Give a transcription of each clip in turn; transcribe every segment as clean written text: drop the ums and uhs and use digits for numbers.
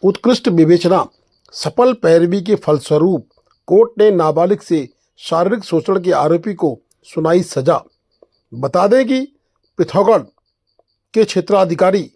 उत्कृष्ट विवेचना सफल पैरवी के फलस्वरूप कोर्ट ने नाबालिग से शारीरिक शोषण के आरोपी को सुनाई सजा। बता दें कि पिथौरागढ़ के क्षेत्राधिकारी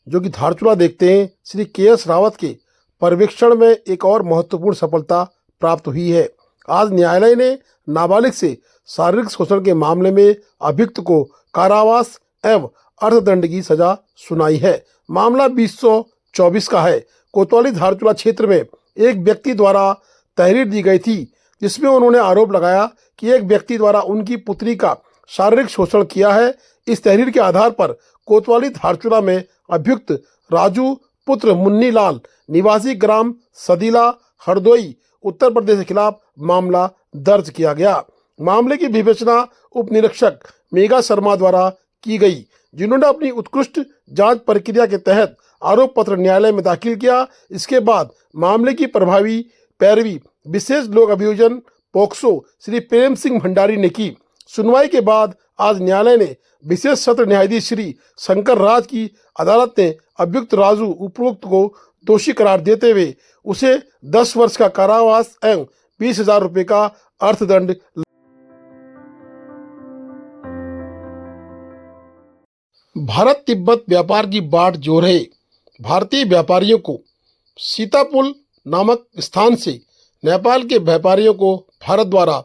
जो कि धारचूला देखते हैं, श्री के.एस. रावत के पर्यवेक्षण में एक और महत्वपूर्ण सफलता प्राप्त हुई है। आज न्यायालय ने नाबालिग से शारीरिक शोषण के मामले में अभियुक्त को कारावास एवं अर्थदंड की सजा सुनाई है। मामला 2024 का है। कोतवाली धारचूला क्षेत्र में एक व्यक्ति द्वारा तहरीर दी गई थी जिसमें उन्होंने आरोप लगाया कि एक व्यक्ति द्वारा उनकी पुत्री का शारीरिक शोषण किया है। इस तहरीर के आधार पर कोतवाली धारचूला में अभियुक्त राजू पुत्र मुन्नी लाल निवासी ग्राम सदीला हरदोई उत्तर प्रदेश के खिलाफ मामला दर्ज किया गया। मामले की विवेचना उप निरीक्षक मेघा शर्मा द्वारा की गई, जिन्होंने अपनी उत्कृष्ट जांच प्रक्रिया के तहत आरोप पत्र न्यायालय में दाखिल किया। इसके बाद मामले की प्रभावी पैरवी विशेष लोक अभियोजन पोक्सो श्री प्रेम सिंह भंडारी ने की। सुनवाई के बाद आज न्यायालय ने विशेष सत्र न्यायाधीश श्री शंकर राज की अदालत ने अभियुक्त राजू उपरोक्त को दोषी करार देते हुए उसे 10 वर्ष का कारावास एवं 20,000 रुपये का अर्थदंड। भारत तिब्बत व्यापार की बाट जोड़ रहे भारतीय व्यापारियों को सीतापुल नामक स्थान से नेपाल के व्यापारियों को भारत द्वारा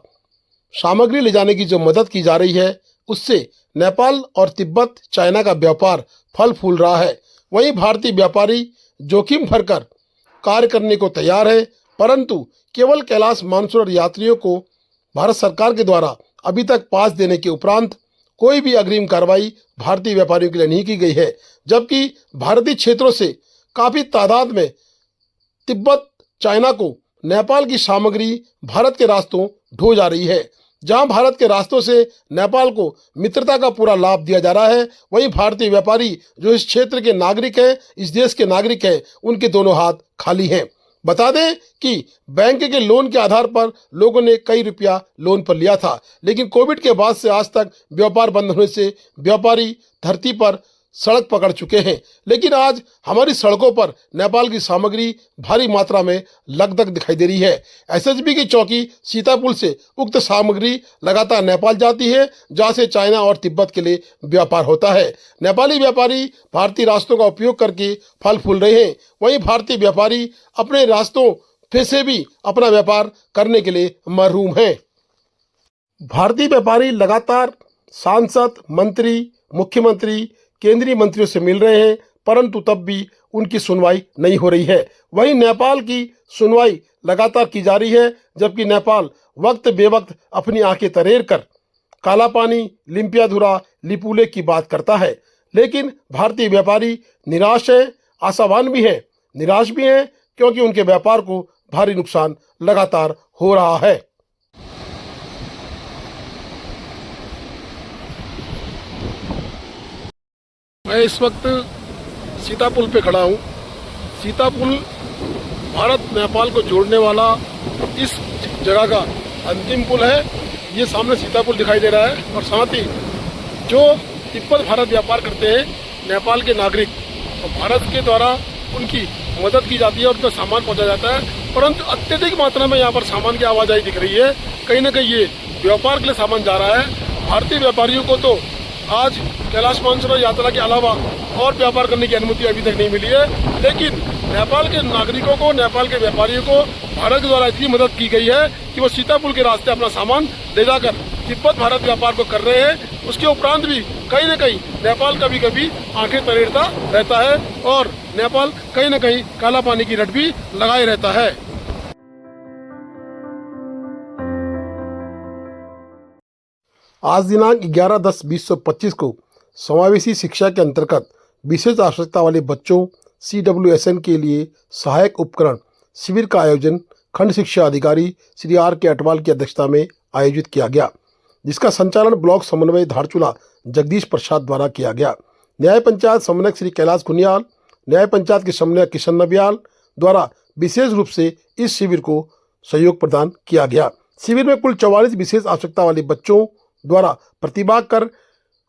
सामग्री ले जाने की जो मदद की जा रही है, उससे नेपाल और तिब्बत चाइना का व्यापार फल फूल रहा है। वहीं भारतीय व्यापारी जोखिम भरकर कार्य करने को तैयार है, परंतु केवल कैलाश मानसरोवर यात्रियों को भारत सरकार के द्वारा अभी तक पास देने के उपरांत कोई भी अग्रिम कार्रवाई भारतीय व्यापारियों के लिए नहीं की गई है, जबकि भारतीय क्षेत्रों से काफ़ी तादाद में तिब्बत चाइना को नेपाल की सामग्री भारत के रास्तों ढो जा रही है। जहां भारत के रास्तों से नेपाल को मित्रता का पूरा लाभ दिया जा रहा है, वहीं भारतीय व्यापारी जो इस क्षेत्र के नागरिक हैं, इस देश के नागरिक हैं, उनके दोनों हाथ खाली हैं। बता दें कि बैंक के लोन के आधार पर लोगों ने कई रुपया लोन पर लिया था, लेकिन कोविड के बाद से आज तक व्यापार बंद होने से व्यापारी धरती पर सड़क पकड़ चुके हैं। लेकिन आज हमारी सड़कों पर नेपाल की सामग्री भारी मात्रा में लगभग दिखाई दे रही है। एसएसबी की चौकी सीतापुल से उक्त सामग्री लगातार नेपाल जाती है, जहां से चाइना और तिब्बत के लिए व्यापार होता है। नेपाली व्यापारी भारतीय रास्तों का उपयोग करके फल फूल रहे हैं, वहीं भारतीय व्यापारी अपने रास्तों से भी अपना व्यापार करने के लिए महरूम हैं। भारतीय व्यापारी लगातार सांसद, मंत्री, मुख्यमंत्री, केंद्रीय मंत्रियों से मिल रहे हैं, परंतु तब भी उनकी सुनवाई नहीं हो रही है। वहीं नेपाल की सुनवाई लगातार की जा रही है, जबकि नेपाल वक्त बेवक्त अपनी आंखें तरेर कर कालापानी, लिम्पियाधुरा, लिपुलेख की बात करता है। लेकिन भारतीय व्यापारी निराश है, आशावान भी है, निराश भी है, क्योंकि उनके व्यापार को भारी नुकसान लगातार हो रहा है। मैं इस वक्त सीतापुल पे खड़ा हूँ। सीतापुल भारत नेपाल को जोड़ने वाला इस जगह का अंतिम पुल है। ये सामने सीतापुल दिखाई दे रहा है, और साथ ही जो तिब्बत भारत व्यापार करते हैं नेपाल के नागरिक, और भारत के द्वारा उनकी मदद की जाती है और उनका सामान पहुँचा जाता है, परंतु अत्यधिक मात्रा में यहाँ पर सामान की आवाजाही दिख रही है। कहीं ना कहीं ये व्यापार के लिए सामान जा रहा है। भारतीय व्यापारियों को तो आज कैलाश मानसरोवर यात्रा के अलावा और व्यापार करने की अनुमति अभी तक नहीं मिली है, लेकिन नेपाल के नागरिकों को, नेपाल के व्यापारियों को भारत के द्वारा इतनी मदद की गई है कि वो सीतापुल के रास्ते अपना सामान ले जाकर तिब्बत भारत व्यापार को कर रहे हैं। उसके उपरांत भी कहीं न कहीं नेपाल कभी कभी आंखें तरेरता रहता है, और नेपाल कहीं न कहीं काला पानी की रट भी लगाए रहता है। आज दिनांक 11/10/2025 को समावेशी शिक्षा के अंतर्गत विशेष आवश्यकता वाले बच्चों CWSN के लिए सहायक उपकरण शिविर का आयोजन खंड शिक्षा अधिकारी श्री R.K. अटवाल की अध्यक्षता में आयोजित किया गया, जिसका संचालन ब्लॉक समन्वय धारचूला जगदीश प्रसाद द्वारा किया गया। न्याय पंचायत समन्वयक श्री कैलाश खुनियाल, न्याय पंचायत के समन्वयक किशन नबियाल द्वारा विशेष रूप से इस शिविर को सहयोग प्रदान किया गया। शिविर में कुल 44 विशेष आवश्यकता वाले बच्चों द्वारा प्रतिभाग कर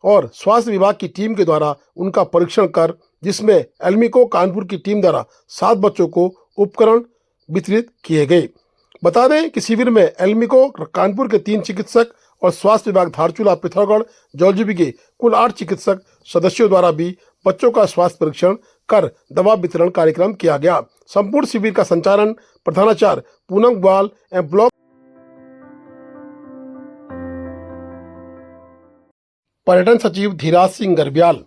और स्वास्थ्य विभाग की टीम के द्वारा उनका परीक्षण कर, जिसमें एल्मिको कानपुर की टीम द्वारा 7 बच्चों को उपकरण वितरित किए गए। बता दें कि शिविर में एल्मिको कानपुर के 3 चिकित्सक और स्वास्थ्य विभाग धारचूला, पिथौरागढ़, जौलजीबी के कुल 8 चिकित्सक सदस्यों द्वारा भी बच्चों का स्वास्थ्य परीक्षण कर दवा वितरण कार्यक्रम किया गया। संपूर्ण शिविर का संचालन प्रधानाचार्य पूनम ग्वाल एवं ब्लॉक पर्यटन सचिव धीराज सिंह गर्ब्याल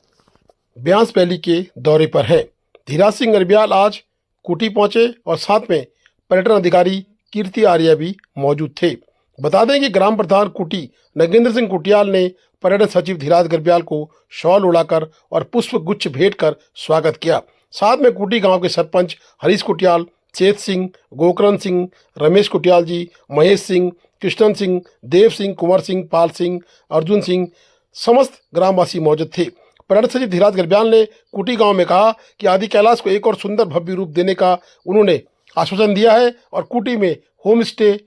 ब्यास वैली के दौरे पर हैं। धीराज सिंह गर्ब्याल आज कुटी पहुंचे और साथ में पर्यटन अधिकारी कीर्ति आर्य भी मौजूद थे। बता दें कि ग्राम प्रधान कुटी नगेंद्र सिंह कुटियाल ने पर्यटन सचिव धीराज गर्ब्याल को शॉल उड़ाकर और पुष्प गुच्छ भेंट कर स्वागत किया। साथ में कुटी गांव के सरपंच हरीश कुटियाल, चेत सिंह, गोकरण सिंह, रमेश कुटियाल जी, महेश सिंह, कृष्णन सिंह, देव सिंह, कुंवर सिंह, पाल सिंह, अर्जुन सिंह, समस्त ग्रामवासी मौजूद थे। पर्यटन सचिव धीराज गर्ब्याल ने कुटी गांव में कहा कि आदि कैलाश को एक और सुंदर भव्य रूप देने का उन्होंने आश्वासन दिया है और कुटी में होम स्टे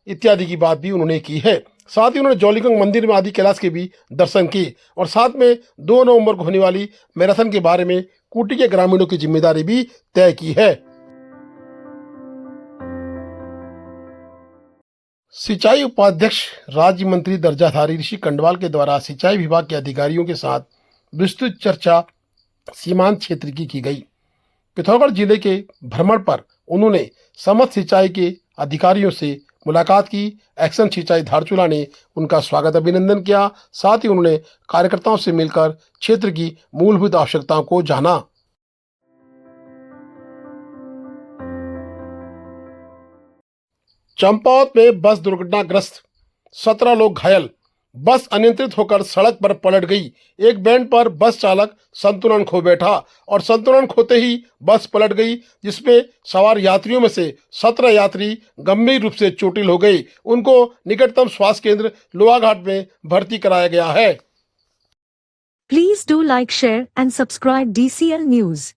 इत्यादि की बात भी उन्होंने की है। साथ ही उन्होंने जौलीगंग मंदिर में आदि कैलाश के भी दर्शन किए और साथ में 2 नवंबर को होने वाली मैराथन के बारे में कुटी के ग्रामीणों की जिम्मेदारी भी तय की है। सिंचाई उपाध्यक्ष राज्य मंत्री दर्जाधारी ऋषि कंडवाल के द्वारा सिंचाई विभाग के अधिकारियों के साथ विस्तृत चर्चा सीमांत क्षेत्र की गई। पिथौरागढ़ जिले के भ्रमण पर उन्होंने समस्त सिंचाई के अधिकारियों से मुलाकात की। एक्शन सिंचाई धारचूला ने उनका स्वागत अभिनंदन किया। साथ ही उन्होंने कार्यकर्ताओं से मिलकर क्षेत्र की मूलभूत आवश्यकताओं को जाना। चंपावत में बस दुर्घटनाग्रस्त 17 लोग घायल। बस अनियंत्रित होकर सड़क पर पलट गई। एक बैंड पर बस चालक संतुलन खो बैठा और संतुलन खोते ही बस पलट गई, जिसमें सवार यात्रियों में से 17 यात्री गंभीर रूप से चोटिल हो गए। उनको निकटतम स्वास्थ्य केंद्र लोहाघाट में भर्ती कराया गया है। Please do like, share and subscribe DCL News.